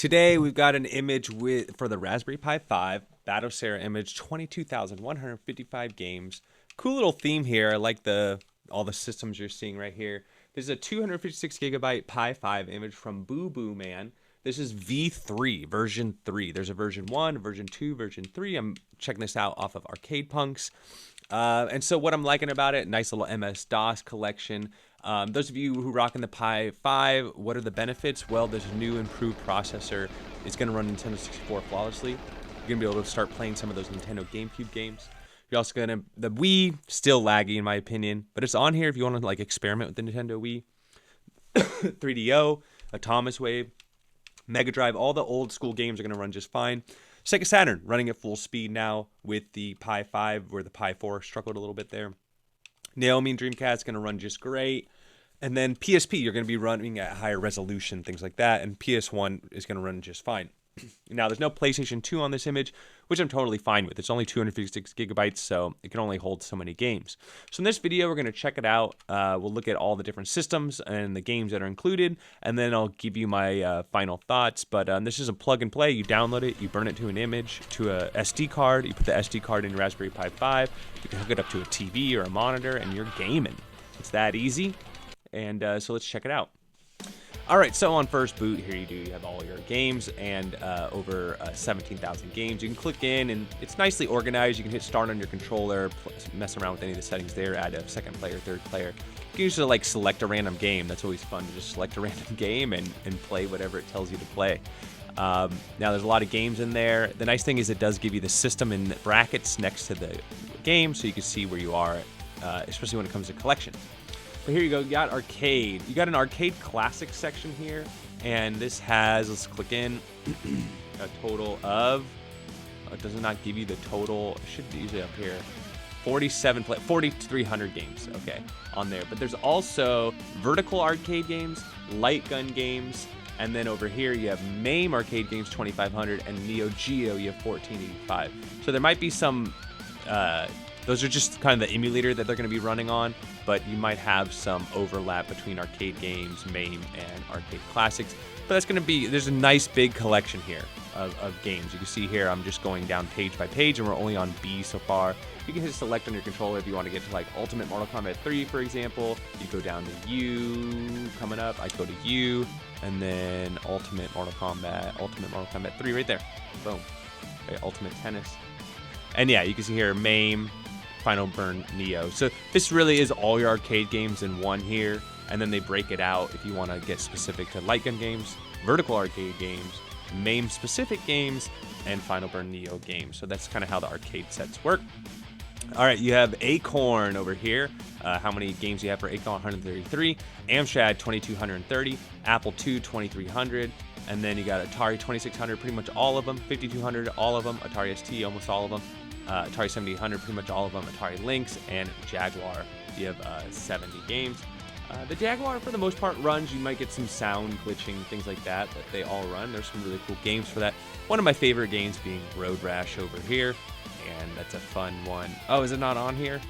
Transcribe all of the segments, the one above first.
Today we've got an image for the Raspberry Pi 5 Battlesera image, 22,155 games. Cool little theme here. I like all the systems you're seeing right here. This is a 256 gigabyte Pi 5 image from Boo Boo Man. This is V3, version 3. There's a version 1, version 2, version 3. I'm checking this out off of Arcade Punks. And so what I'm liking about it, nice little MS-DOS collection. Those of you who rock in the Pi 5, what are the benefits? Well, this new improved processor is going to run Nintendo 64 flawlessly. You're going to be able to start playing some of those Nintendo Gamecube games. You're also going to, the Wii, still laggy in my opinion, but it's on here if you want to like experiment with the Nintendo Wii. 3DO, Atomic Wave, Mega Drive, all the old school games are going to run just fine. Sega Saturn running at full speed now with the Pi 5, where the Pi 4 struggled a little bit there. Naomi and Dreamcast is going to run just great. And then PSP, you're going to be running at higher resolution, things like that. And PS1 is going to run just fine. Now, there's no PlayStation 2 on this image, which I'm totally fine with. It's only 256 gigabytes, so it can only hold so many games. So in this video, we're going to check it out. We'll look at all the different systems and the games that are included, and then I'll give you my final thoughts. But this is a plug and play. You download it, you burn it to an image, to a SD card. You put the SD card in your Raspberry Pi 5. You can hook it up to a TV or a monitor, and you're gaming. It's that easy. And so let's check it out. All right, so on first boot, here you have all your games and over 17,000 games. You can click in, and it's nicely organized. You can hit start on your controller, mess around with any of the settings there, add a second player, third player. You can usually like select a random game. That's always fun to just select a random game and play whatever it tells you to play. Now, there's a lot of games in there. The nice thing is it does give you the system in brackets next to the game, so you can see where you are, especially when it comes to collection. But here you go, you got arcade. You got an arcade classic section here, and this has, let's click in, a total of, does it not give you the total? It should be usually up here. 4,300 games, okay, on there. But there's also vertical arcade games, light gun games, and then over here you have MAME arcade games, 2,500, and Neo Geo, you have 1,485. So there might be some, those are just kind of the emulator that they're going to be running on, but you might have some overlap between arcade games, MAME, and arcade classics. But that's going to be, there's a nice big collection here of games. You can see here, I'm just going down page by page, and we're only on B so far. You can hit select on your controller if you want to get to like Ultimate Mortal Kombat 3, for example. You go down to U coming up. I go to U, and then Ultimate Mortal Kombat 3 right there. Boom. Okay, Ultimate Tennis. And yeah, you can see here, MAME, Final Burn, Neo. So this really is all your arcade games in one here, and then they break it out if you want to get specific to light gun games, vertical arcade games, MAME specific games, and Final Burn Neo games. So that's kind of how the arcade sets work. All right, you have Acorn over here. How many games you have for Acorn? 133. Amstrad 2,230. Apple II 2,300. And then you got Atari 2600, pretty much all of them. 5200, all of them. Atari ST, almost all of them. Atari 7800, pretty much all of them. Atari Lynx and Jaguar. You have 70 games. The Jaguar, for the most part, runs. You might get some sound glitching, things like that, but they all run. There's some really cool games for that. One of my favorite games being Road Rash over here, and that's a fun one. Oh, is it not on here?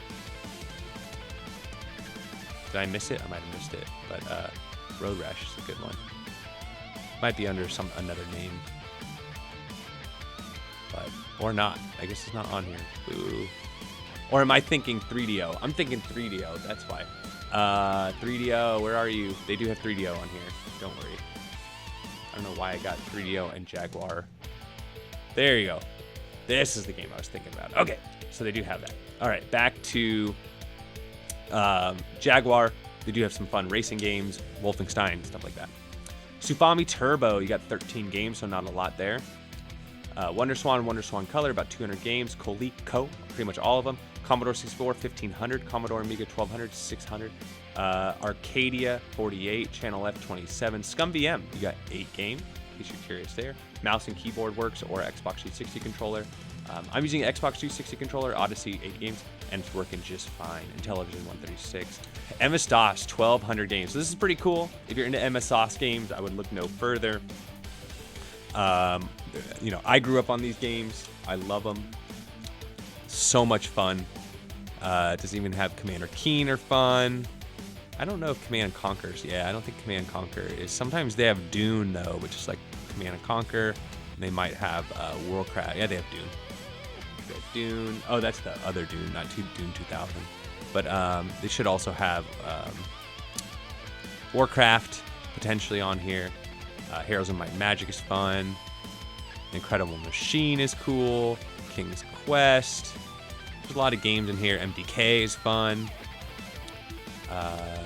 Did I miss it? I might have missed it, but Road Rash is a good one. Might be under another name, but or not. I guess it's not on here. Ooh. Or am I thinking 3DO? I'm thinking 3DO. That's why. 3DO, where are you? They do have 3DO on here. Don't worry. I don't know why I got 3DO and Jaguar. There you go. This is the game I was thinking about. Okay, so they do have that. All right, back to Jaguar. They do have some fun racing games, Wolfenstein, stuff like that. Sufami Turbo, you got 13 games, so not a lot there. Wonder Swan Color, about 200 games. Coleco, pretty much all of them. Commodore 64, 1500. Commodore Amiga 1200, 600. Arcadia, 48. Channel F, 27. Scum VM, you got 8 games, in case you're curious there. Mouse and keyboard works, or Xbox 360 controller. I'm using an Xbox 360 controller, Odyssey, 8 games, and it's working just fine. Intellivision, 136. MS-DOS, 1200 games. So this is pretty cool. If you're into MS-DOS games, I would look no further. You know, I grew up on these games. I love them. So much fun. Doesn't even have Command or Keen or fun. I don't know if Command Conquer's. Yeah, I don't think Command Conquer is. Sometimes they have Dune though, which is like Command and Conquer. They might have Warcraft. Yeah, they have Dune. They have Dune. Oh, that's the other Dune, not Dune 2000. But they should also have Warcraft potentially on here. Heroes of Might and Magic is fun. Incredible Machine is cool. King's Quest. There's a lot of games in here. MDK is fun. A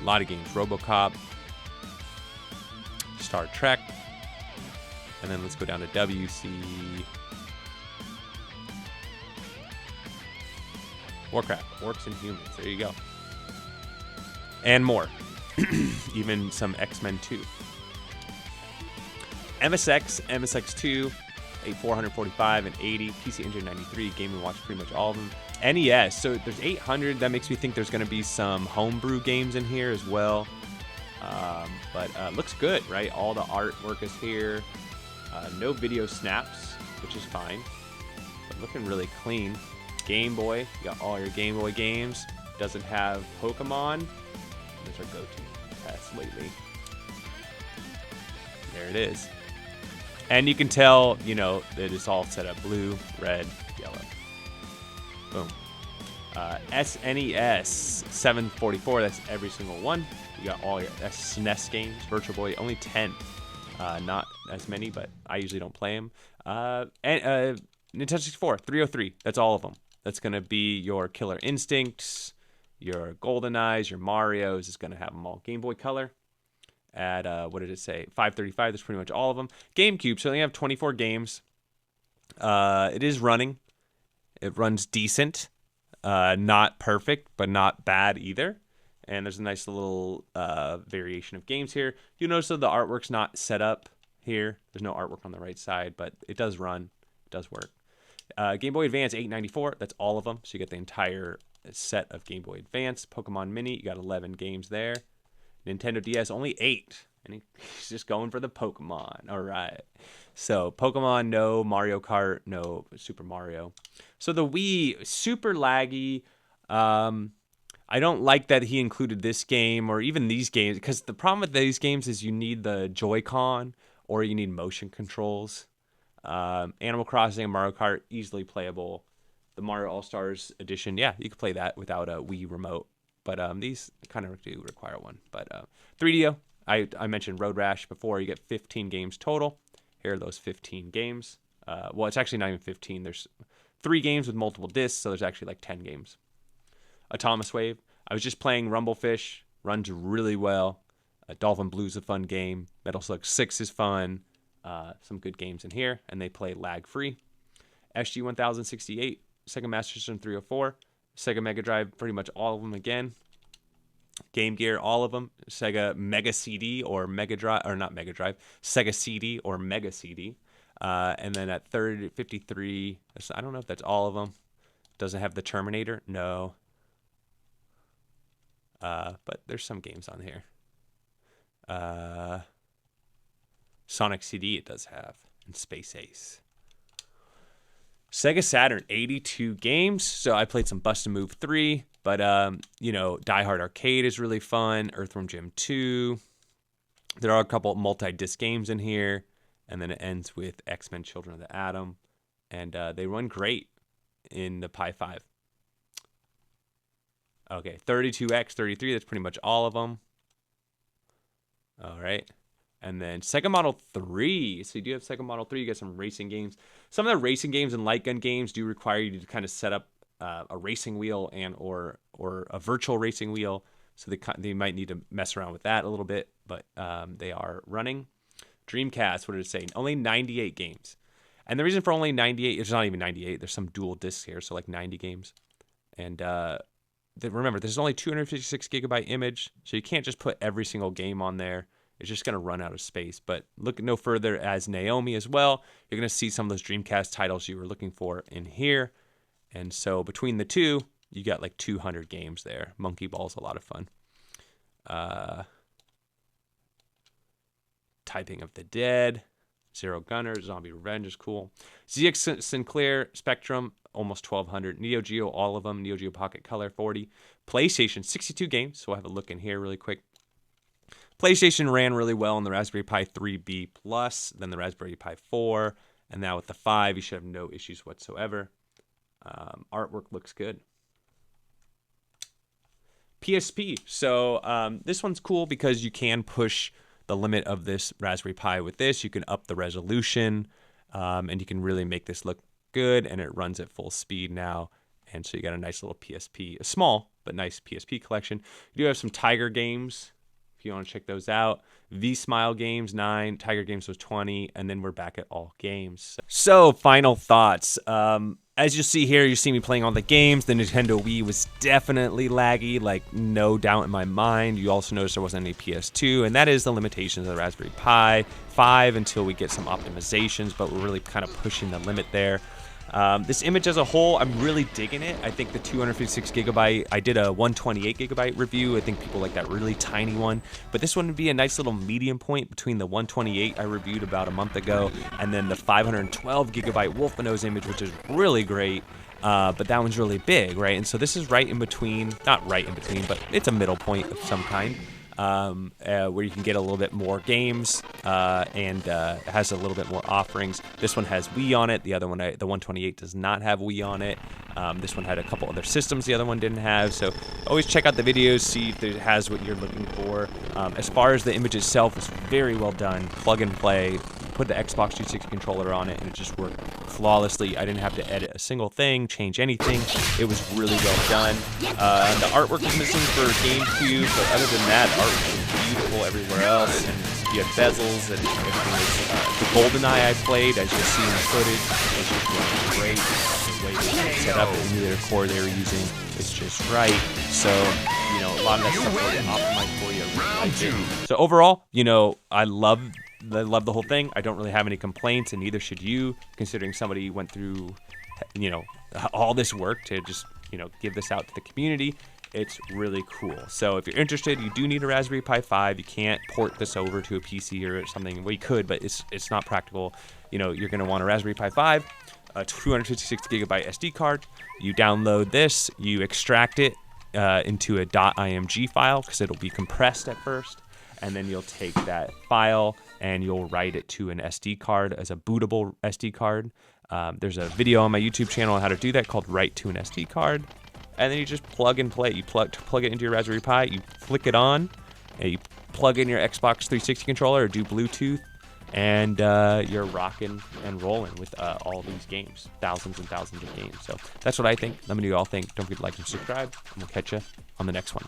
lot of games. RoboCop. Star Trek. And then let's go down to WC. Warcraft. Orcs and Humans. There you go. And more. Even some X-Men 2. MSX, MSX2, a 445 and 80, PC Engine 93, Game & Watch, pretty much all of them. NES, so there's 800. That makes me think there's going to be some homebrew games in here as well. But looks good, right? All the artwork is here. No video snaps, which is fine. But looking really clean. Game Boy, you got all your Game Boy games. Doesn't have Pokemon. Those are go-to tests lately. There it is. And you can tell, you know, that it's all set up blue, red, yellow. Boom. SNES 744, that's every single one. You got all your SNES games. Virtual Boy, only 10. Not as many, but I usually don't play them. And Nintendo 64, 303, that's all of them. That's going to be your Killer Instincts, your GoldenEyes, your Marios. It's going to have them all. Game Boy Color. At, what did it say? 535, that's pretty much all of them. Gamecube, so they have 24 games. It is running. It runs decent. Not perfect, but not bad either. And there's a nice little variation of games here. You notice that the artwork's not set up here. There's no artwork on the right side, but it does run. It does work. Game Boy Advance 894, that's all of them. So you get the entire set of Game Boy Advance. Pokemon Mini, you got 11 games there. Nintendo DS, only 8. And he's just going for the Pokemon. All right. So, Pokemon, no. Mario Kart, no. Super Mario. So, the Wii, super laggy. I don't like that he included this game or even these games. Because the problem with these games is you need the Joy-Con or you need motion controls. Animal Crossing and Mario Kart, easily playable. The Mario All-Stars edition, yeah, you could play that without a Wii remote. But these kind of do require one. But 3DO, I mentioned Road Rash before. You get 15 games total. Here are those 15 games. Well, it's actually not even 15. There's 3 games with multiple discs, so there's actually like 10 games. Atomic Wave. I was just playing Rumblefish. Runs really well. Dolphin Blue's a fun game. Metal Slug 6 is fun. Some good games in here, and they play lag-free. SG 1068, Sega Master System 304. Sega Mega Drive, pretty much all of them again. Game Gear, all of them. Sega Mega CD or Mega Drive, or not Mega Drive, Sega CD or Mega CD. And then at 53, I don't know if that's all of them. Does it have the Terminator? No. But there's some games on here. Sonic CD it does have, and Space Ace. Sega Saturn, 82 games. So I played some Bust a Move 3, but you know, Die Hard Arcade is really fun. Earthworm Jim 2. There are a couple multi-disc games in here, and then it ends with X-Men: Children of the Atom, and they run great in the Pi 5. Okay, 32X, 33. That's pretty much all of them. All right. And then Sega Model 3. So you do have Sega Model 3. You get some racing games. Some of the racing games and light gun games do require you to kind of set up a racing wheel and or a virtual racing wheel. So they might need to mess around with that a little bit. But they are running. Dreamcast, what did it say? Only 98 games. And the reason for only 98, it's not even 98. There's some dual discs here, so like 90 games. And remember, this is only 256 gigabyte image. So you can't just put every single game on there. It's just going to run out of space. But look no further as Naomi as well. You're going to see some of those Dreamcast titles you were looking for in here. And so between the two, you got like 200 games there. Monkey Ball's a lot of fun. Typing of the Dead. Zero Gunner. Zombie Revenge is cool. ZX Sinclair Spectrum, almost 1,200. Neo Geo, all of them. Neo Geo Pocket Color, 40. PlayStation, 62 games. So we'll have a look in here really quick. PlayStation ran really well on the Raspberry Pi 3B Plus, then the Raspberry Pi 4, and now with the 5, you should have no issues whatsoever. Artwork looks good. PSP. So this one's cool because you can push the limit of this Raspberry Pi with this. You can up the resolution, and you can really make this look good, and it runs at full speed now. And so you got a nice little PSP, a small but nice PSP collection. You do have some Tiger games if you want to check those out. V-Smile games, 9. Tiger games was 20. And then we're back at all games. So final thoughts. As you see here, you see me playing all the games. The Nintendo Wii was definitely laggy, like no doubt in my mind. You also notice there wasn't any PS2, and that is the limitations of the Raspberry Pi 5 until we get some optimizations, but we're really kind of pushing the limit there. This image as a whole, I'm really digging it. I think the 256 gigabyte, I did a 128 gigabyte review. I think people like that really tiny one, but this one would be a nice little medium point between the 128 I reviewed about a month ago and then the 512 gigabyte wolf nose image, which is really great. But that one's really big, right? And so this is right in between, not right in between, but it's a middle point of some kind. Where you can get a little bit more games and has a little bit more offerings. This one has Wii on it. The other one, the 128, does not have Wii on it. This one had a couple other systems the other one didn't have. So always check out the videos, see if it has what you're looking for. As far as the image itself, it's very well done. Plug and play. Put the Xbox 360 controller on it and it just worked flawlessly. I didn't have to edit a single thing, change anything. It was really well done. The artwork is missing for GameCube, but other than that, the artwork was beautiful everywhere else. And you had bezels and everything was, the GoldenEye I played, as you'll see in the footage, was just working great. The way they set up the emulator core they were using is just right. So, you know, a lot of that stuff will get optimized for you. I really like it. So overall, you know, I love the whole thing. I don't really have any complaints, and neither should you, considering somebody went through, you know, all this work to just, you know, give this out to the community. It's really cool. So if you're interested, you do need a Raspberry Pi 5. You can't port this over to a PC or something. Well, you could, but it's not practical. You know, you're going to want a Raspberry Pi 5, a 256 gigabyte SD card. You download this, you extract it into a .img file because it'll be compressed at first, and then you'll take that file and you'll write it to an SD card as a bootable SD card. There's a video on my YouTube channel on how to do that called Write to an SD card. And then you just plug and play. You plug it into your Raspberry Pi, you flick it on, and you plug in your Xbox 360 controller or do Bluetooth, and you're rocking and rolling with all these games. Thousands and thousands of games. So that's what I think. Let me know what you all think. Don't forget to like and subscribe, and we'll catch you on the next one.